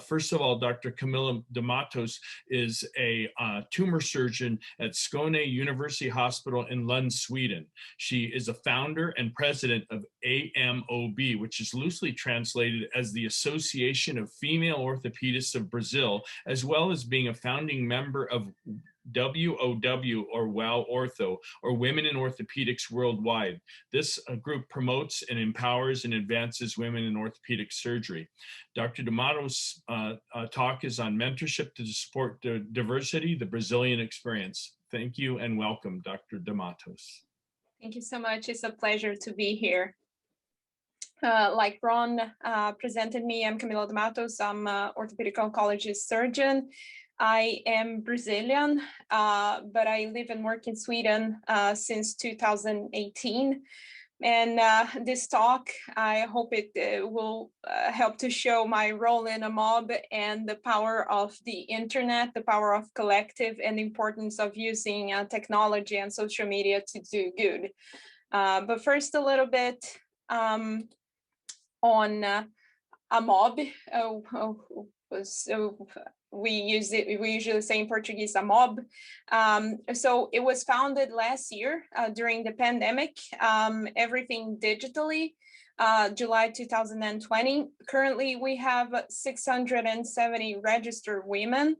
First of all, Dr. Camila De Mattos is a tumor surgeon at Skåne University Hospital in Lund, Sweden. She is a founder and president of AMOB, which is loosely translated as the Association of Female Orthopedists of Brazil, as well as being a founding member of WOW, or WOW Ortho, or Women in Orthopedics Worldwide. This group promotes and empowers and advances women in orthopedic surgery. Dr. De Mattos' talk is on mentorship to support diversity, the Brazilian experience. Thank you and welcome, Dr. De Mattos. Thank you so much. It's a pleasure to be here. Like Ron presented me, I'm Camila De Mattos. I'm an orthopedic oncologist surgeon. I am Brazilian, but I live and work in Sweden since 2018. And this talk, I hope it will help to show my role in AMOB and the power of the internet, the power of collective, and the importance of using technology and social media to do good. But first, a little bit on AMOB. We usually say in Portuguese, AMOB. So it was founded last year during the pandemic, everything digitally, July 2020. Currently, we have 670 registered women.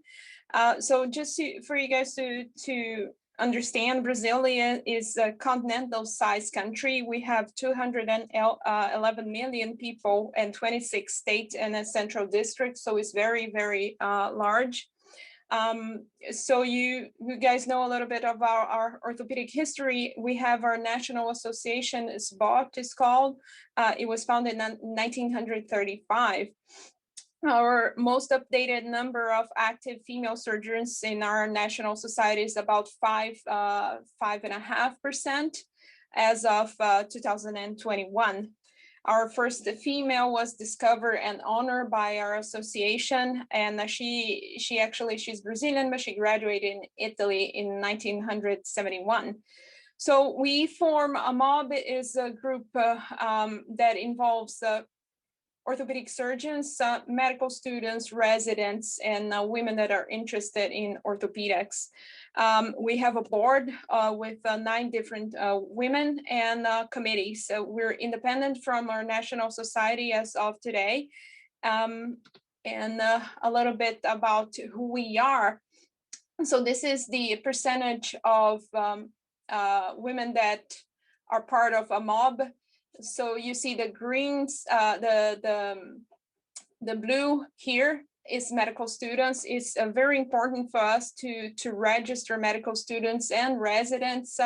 So just for you guys to understand, Brazil is a continental size country. We have 211 million people and 26 states and a central district. So it's very, very large. So you guys know a little bit about our orthopedic history. We have our national association, SBOT is called. It was founded in 1935. Our most updated number of active female surgeons in our national society is about 5.5% as of 2021. Our first female was discovered and honored by our association, and she's Brazilian, but she graduated in Italy in 1971. So we form AMOB is a group that involves orthopedic surgeons, medical students, residents, and women that are interested in orthopedics. We have a board with 9 different women and committees. So we're independent from our national society as of today. And a little bit about who we are. So this is the percentage of women that are part of AMOB. So you see the greens, the blue here is medical students. It's very important for us to register medical students and residents,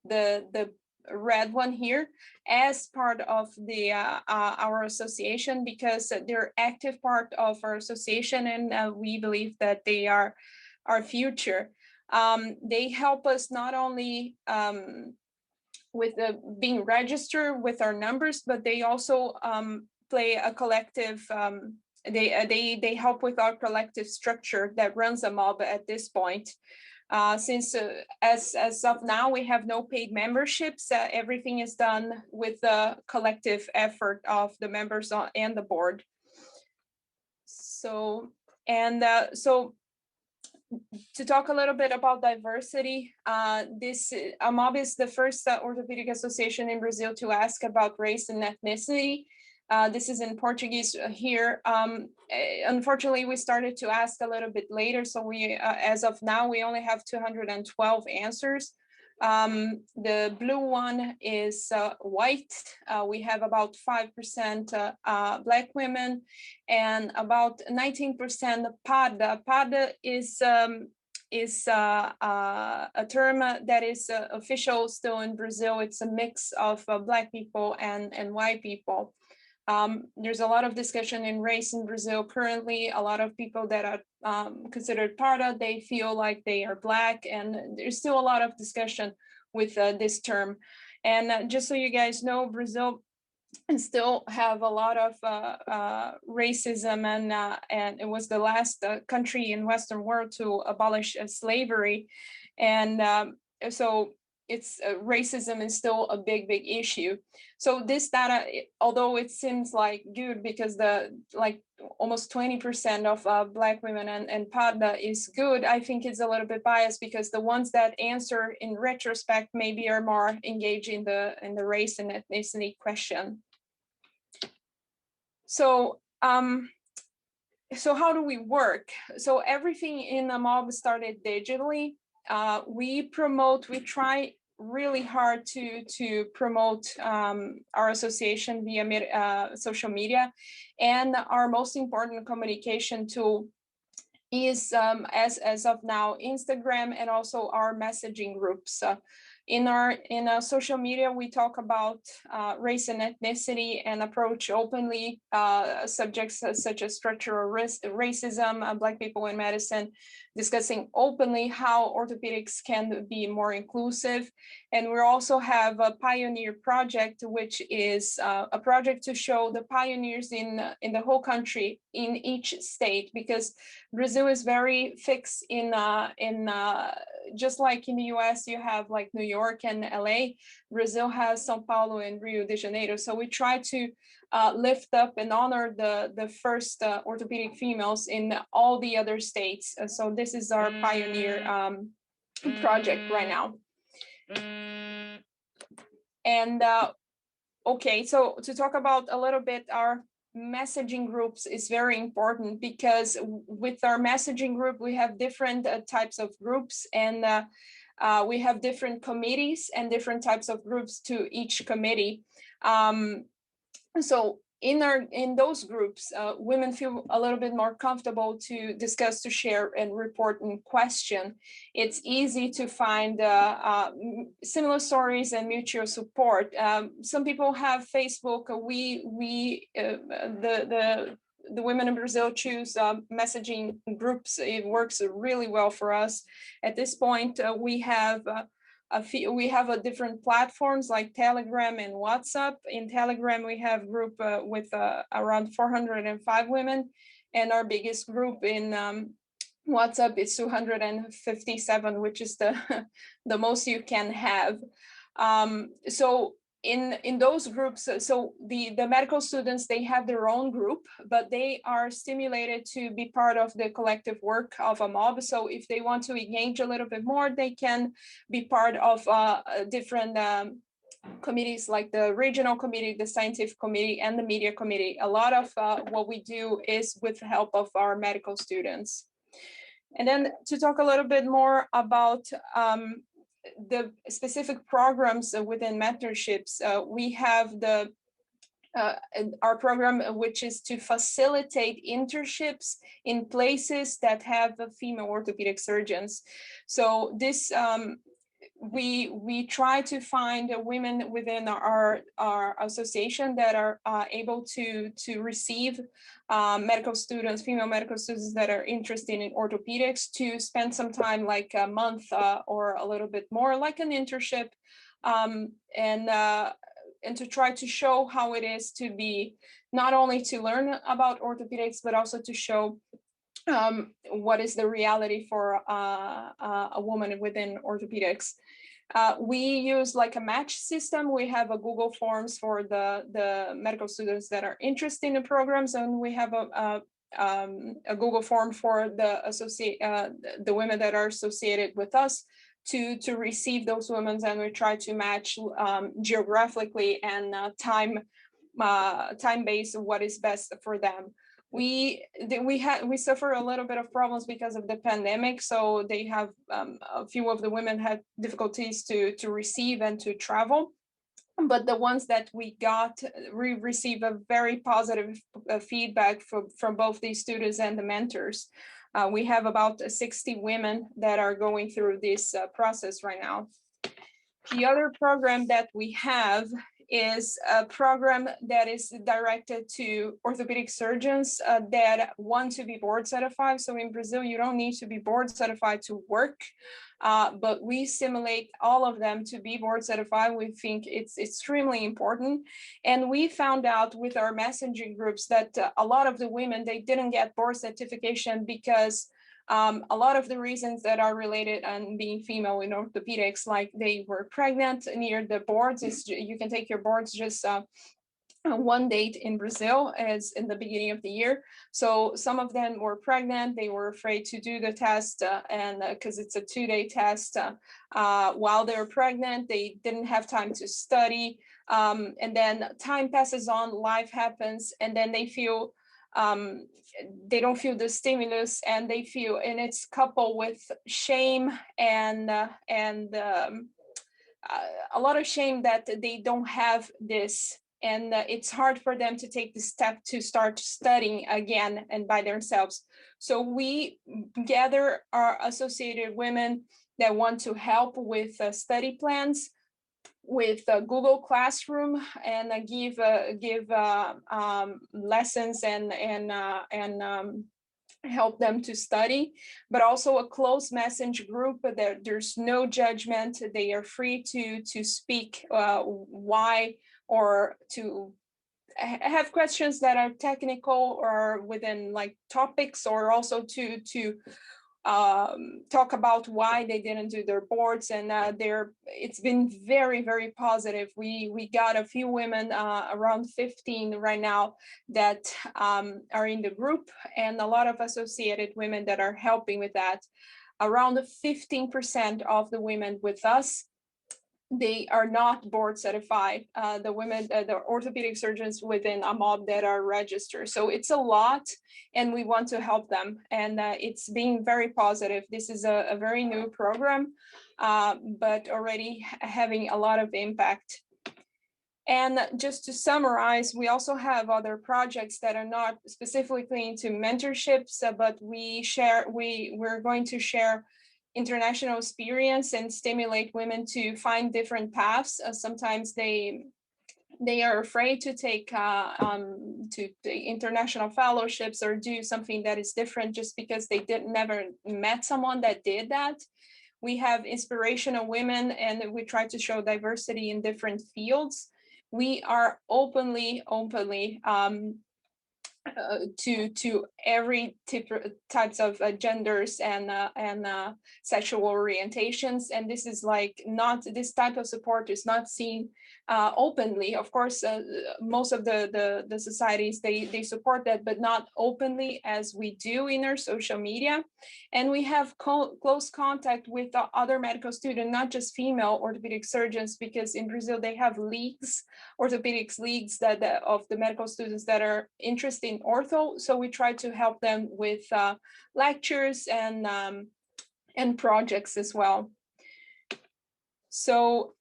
the red one here, as part of the our association, because they're active part of our association, and we believe that they are our future. They help us not only with being registered with our numbers, but they also play a collective, they help with our collective structure that runs AMOB at this point. Since as of now, we have no paid memberships, everything is done with the collective effort of the members and the board. So, to talk a little bit about diversity, this AMOB is the first orthopedic association in Brazil to ask about race and ethnicity. This is in Portuguese here. Unfortunately, we started to ask a little bit later, so we, as of now, we only have 212 answers. The blue one is white. We have about 5% Black women and about 19% PADA. PADA is a term that is official still in Brazil. It's a mix of Black people and white people. There's a lot of discussion in race in Brazil currently. A lot of people that are considered PADA, they feel like they are Black, and there's still a lot of discussion with this term. And just so you guys know, Brazil still have a lot of racism, and it was the last country in Western world to abolish slavery. And so racism is still a big issue. So this data, although it seems like good because almost 20% of Black women and PADA is good, I think it's a little bit biased because the ones that answer in retrospect maybe are more engaged in the race and ethnicity question. So so how do we work? So everything in AMOB started digitally. We try really hard to promote our association via social media, and our most important communication tool is as of now Instagram, and also our messaging groups. In our social media, we talk about race and ethnicity and approach openly subjects such as structural racism, Black people in medicine, discussing openly how orthopedics can be more inclusive. And we also have a pioneer project, which is a project to show the pioneers in the whole country, in each state, because Brazil is very fixed in just like in the US, you have like New York and LA, Brazil has Sao Paulo and Rio de Janeiro. So we try to lift up and honor the first orthopedic females in all the other states. So this is our pioneer project right now. And okay, so to talk about a little bit, our messaging groups is very important, because with our messaging group, we have different types of groups, and we have different committees and different types of groups to each committee. So in those groups, women feel a little bit more comfortable to discuss, to share, and report and question. It's easy to find similar stories and mutual support. Some people have Facebook. The women in Brazil choose messaging groups. It works really well for us. At this point, we have different platforms like Telegram and WhatsApp. In Telegram, we have a group with around 405 women, and our biggest group in WhatsApp is 257, which is the most you can have. So in those groups, so the medical students, they have their own group, but they are stimulated to be part of the collective work of AMOB. So if they want to engage a little bit more, they can be part of different committees, like the regional committee, the scientific committee, and the media committee. A lot of what we do is with the help of our medical students. And then to talk a little bit more about the specific programs within mentorships, we have our program, which is to facilitate internships in places that have female orthopedic surgeons. So this we try to find women within our association that are able to receive medical students, female medical students that are interested in orthopedics, to spend some time, like a month or a little bit more, like an internship, and to try to show how it is to be, not only to learn about orthopedics, but also to show what is the reality for a woman within orthopedics. We use like a match system. We have a Google Forms for the medical students that are interested in the programs, and we have a Google form for the women that are associated with us to receive those women, and we try to match geographically and time-based what is best for them. We suffer a little bit of problems because of the pandemic, so they have a few of the women had difficulties to receive and to travel, but the ones that we receive a very positive feedback from both these students and the mentors. We have about 60 women that are going through this process right now. The other program that we have is a program that is directed to orthopedic surgeons that want to be board certified. So in Brazil, you don't need to be board certified to work, but we stimulate all of them to be board certified. We think it's extremely important. And we found out with our messaging groups that a lot of the women, they didn't get board certification because A lot of the reasons that are related on being female in orthopedics, like they were pregnant near the boards, is you can take your boards just one date in Brazil as in the beginning of the year. So some of them were pregnant, they were afraid to do the test and because it's a 2-day test while they were pregnant, they didn't have time to study. And then time passes on, life happens, and then they feel they don't feel the stimulus, and they feel, and it's coupled with shame and a lot of shame that they don't have this. And it's hard for them to take the step to start studying again and by themselves. So we gather our associated women that want to help with study plans, with Google Classroom, and give lessons and help them to study, but also a closed message group that there's no judgment. They are free to speak why, or to have questions that are technical or within like topics, or also to talk about why they didn't do their boards. And it's been very, very positive. We got a few women, around 15 right now, that are in the group, and a lot of associated women that are helping with that. Around 15% of the women with us, they are not board certified, the women, the orthopedic surgeons within AMOB that are registered. So it's a lot, and we want to help them. And it's being very positive. This is a very new program, but already having a lot of impact. And just to summarize, we also have other projects that are not specifically into mentorships, but we're going to share international experience and stimulate women to find different paths. Sometimes they are afraid to take to the international fellowships or do something that is different just because they never met someone that did that. We have inspirational women, and we try to show diversity in different fields. We are openly to every types of genders and sexual orientations, and this is like not, this type of support is not seen openly. Of course, most of the societies, they support that, but not openly as we do in our social media. And we have close contact with the other medical students, not just female orthopedic surgeons, because in Brazil they have leagues, orthopedics leagues that of the medical students that are interested in ortho. So we try to help them with lectures and projects as well. So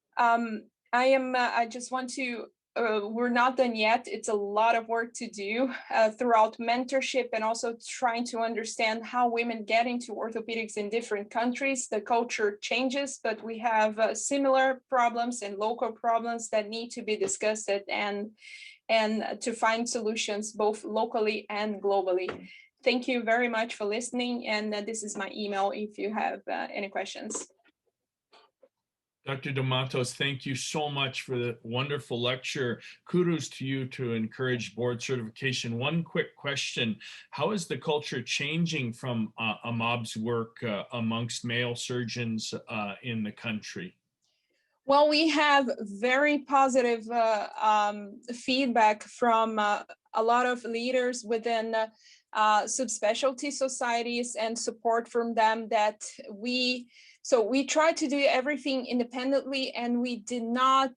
I just want to, we're not done yet. It's a lot of work to do throughout mentorship, and also trying to understand how women get into orthopedics in different countries. The culture changes, but we have similar problems and local problems that need to be discussed and to find solutions both locally and globally. Thank you very much for listening. And this is my email if you have any questions. Dr. De Mattos, thank you so much for the wonderful lecture. Kudos to you to encourage board certification. One quick question: how is the culture changing from AMOB's work amongst male surgeons in the country? Well, we have very positive feedback from a lot of leaders within subspecialty societies, and support from them that we try to do everything independently, and we did not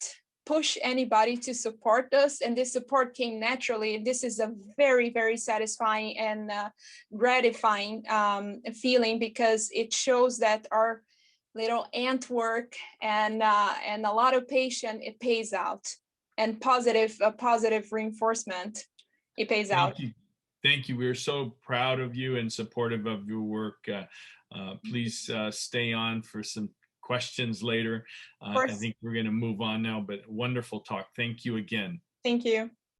push anybody to support us, and this support came naturally. This is a very, very satisfying and gratifying feeling, because it shows that our little ant work and a lot of patience, it pays out, and positive reinforcement, it pays out. Thank you. We're so proud of you and supportive of your work. Please stay on for some questions later. I think we're going to move on now, but wonderful talk. Thank you again. Thank you.